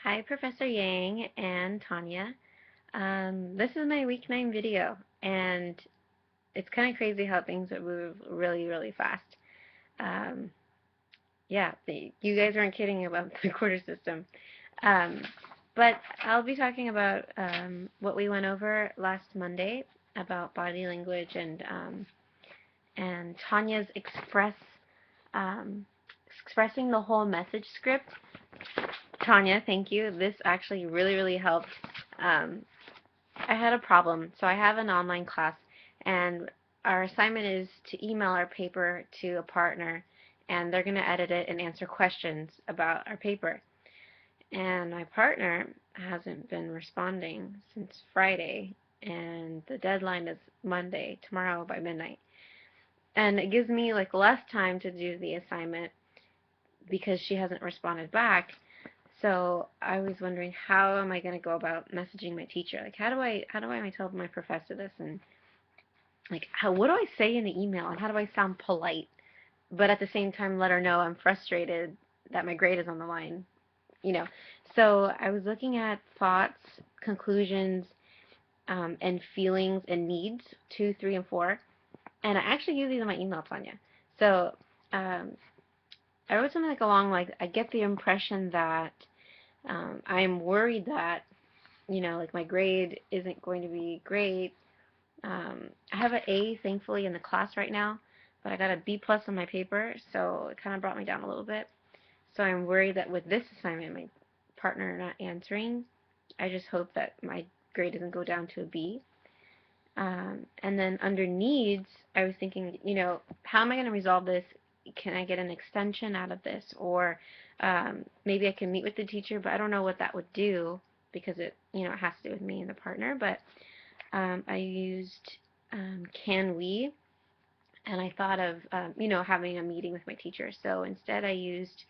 Hi, Professor Yang and Tanya. This is my week 9 video, and it's kind of crazy how things move really, really fast. Um, yeah, you guys weren't kidding about the quarter system. Um, but I'll be talking about what we went over last Monday about body language and Tanya's expressing the whole message script. Tanya, thank you. This actually really, really helped. Um, I had a problem. So I have an online class, and our assignment is to email our paper to a partner, and they're going to edit it and answer questions about our paper. And my partner hasn't been responding since Friday, and the deadline is Monday, tomorrow by midnight. And it gives me like less time to do the assignment because she hasn't responded back. So I was wondering, how am I going to go about messaging my teacher? Like, how do I tell my professor this, and like, what do I say in the email, and how do I sound polite, but at the same time let her know I'm frustrated that my grade is on the line, you know? So I was looking at thoughts, conclusions, and feelings and needs 2, 3, and 4, and I actually use these in my email, Tanya. So um, I wrote something like along like, I get the impression that I'm worried that like my grade isn't going to be great. I have an A, thankfully, in the class right now, but I got a B plus on my paper, so it kind of brought me down a little bit. So I'm worried that with this assignment, my partner not answering, I just hope that my grade doesn't go down to a B. And then under needs, I was thinking, how am I going to resolve this? Can I get an extension out of this? Or maybe I can meet with the teacher, but I don't know what that would do because it has to do with me and the partner. But I used Can We, and I thought of, having a meeting with my teacher. So instead I used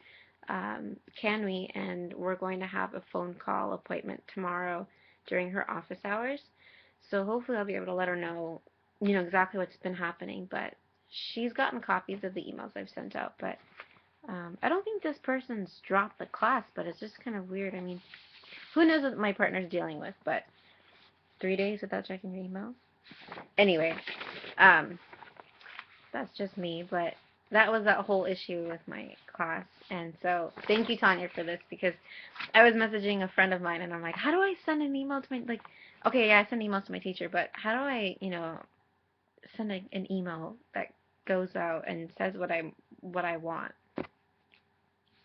Can We, and we're going to have a phone call appointment tomorrow during her office hours. So hopefully I'll be able to let her know, exactly what's been happening. But she's gotten copies of the emails I've sent out. But I don't think this person's dropped the class, but it's just kind of weird. I mean, who knows what my partner's dealing with, but 3 days without checking your emails? Anyway, um, that's just me, but that was that whole issue with my class. And so thank you, Tanya, for this, because I was messaging a friend of mine, and I'm like, how do I send an email to my, like, okay, yeah, I send emails to my teacher, but how do I, send an email that goes out and says what I want,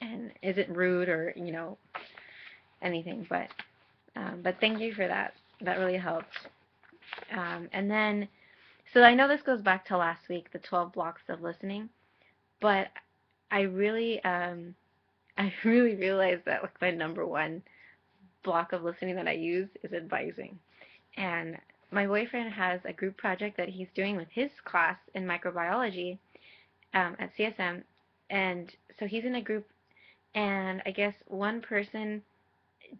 and isn't rude or anything. But thank you for that. That really helped. And then, so I know this goes back to last week, the 12 blocks of listening, but I really, I really realized that like my number one block of listening that I use is advising. And my boyfriend has a group project that he's doing with his class in microbiology at CSM, and so he's in a group, and I guess one person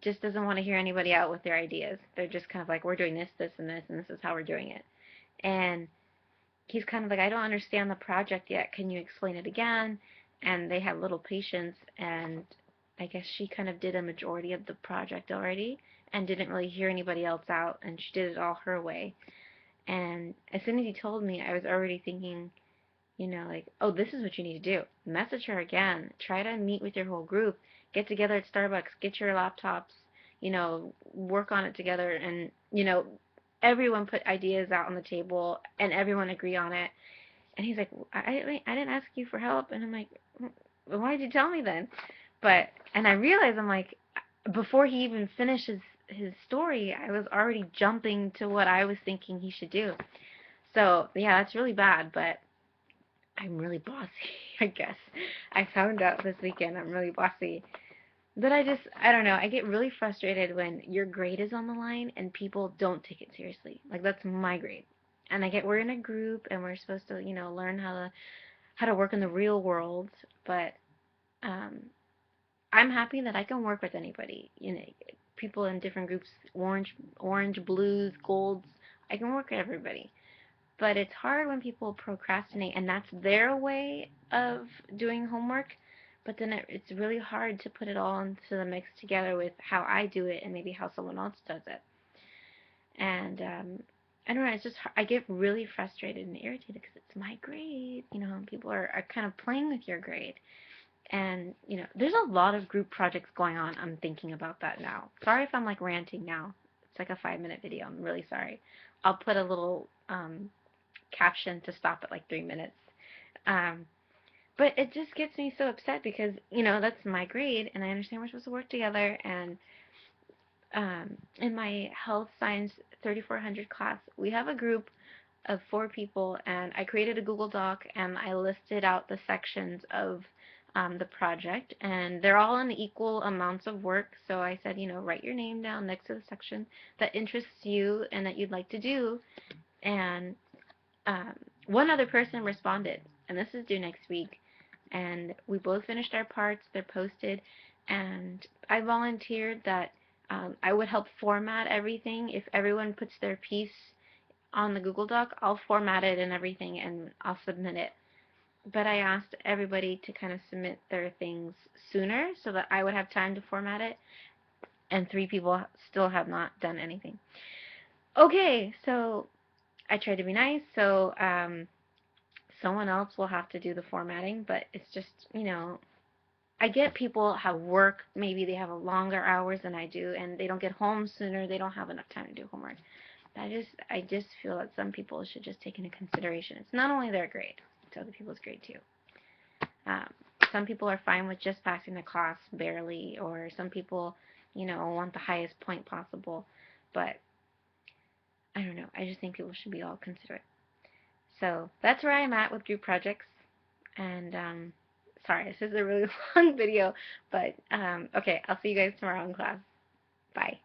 just doesn't want to hear anybody out with their ideas. They're just kind of like, we're doing this, this, and this, and this is how we're doing it. And he's kind of like, I don't understand the project yet. Can you explain it again? And they have little patience, and I guess she kind of did a majority of the project already and didn't really hear anybody else out, and she did it all her way. And as soon as he told me, I was already thinking, like, oh, this is what you need to do. Message her again. Try to meet with your whole group. Get together at Starbucks. Get your laptops. Work on it together. And, everyone put ideas out on the table and everyone agree on it. And he's like, I didn't ask you for help. And I'm like, well, why did you tell me then? And I realized, I'm like, before he even finishes his story, I was already jumping to what I was thinking he should do. So, yeah, that's really bad, but I'm really bossy, I guess. I found out this weekend I'm really bossy. But I don't know, I get really frustrated when your grade is on the line and people don't take it seriously. Like, that's my grade. And we're in a group and we're supposed to, learn how to work in the real world, but um, I'm happy that I can work with anybody. People in different groups, orange, blues, golds. I can work with everybody. But it's hard when people procrastinate, and that's their way of doing homework but then it's really hard to put it all into the mix together with how I do it and maybe how someone else does it. And I don't know, it's just, I get really frustrated and irritated because it's my grade, and people are kind of playing with your grade. And, there's a lot of group projects going on. I'm thinking about that now. Sorry if I'm like ranting now. It's like a 5-minute video. I'm really sorry. I'll put a little caption to stop at like 3 minutes. Um, but it just gets me so upset because, that's my grade and I understand we're supposed to work together. And in my health science 3400 class, we have a group of 4 people, and I created a Google Doc and I listed out the sections of the project, and they're all in equal amounts of work. So I said, write your name down next to the section that interests you and that you'd like to do. And one other person responded, and this is due next week. And we both finished our parts. They're posted, and I volunteered that I would help format everything. If everyone puts their piece on the Google Doc, I'll format it and everything, and I'll submit it. But I asked everybody to kind of submit their things sooner so that I would have time to format it, and 3 people still have not done anything. Okay, so I tried to be nice, so someone else will have to do the formatting, but it's just, I get people have work, maybe they have longer hours than I do, and they don't get home sooner, they don't have enough time to do homework. I just feel that some people should just take into consideration. It's not only their grade, it's other people's grade too. Um, some people are fine with just passing the class barely, or some people, want the highest point possible. But I don't know. I just think people should be all considerate. So that's where I'm at with group projects. And sorry, this is a really long video, but okay, I'll see you guys tomorrow in class. Bye.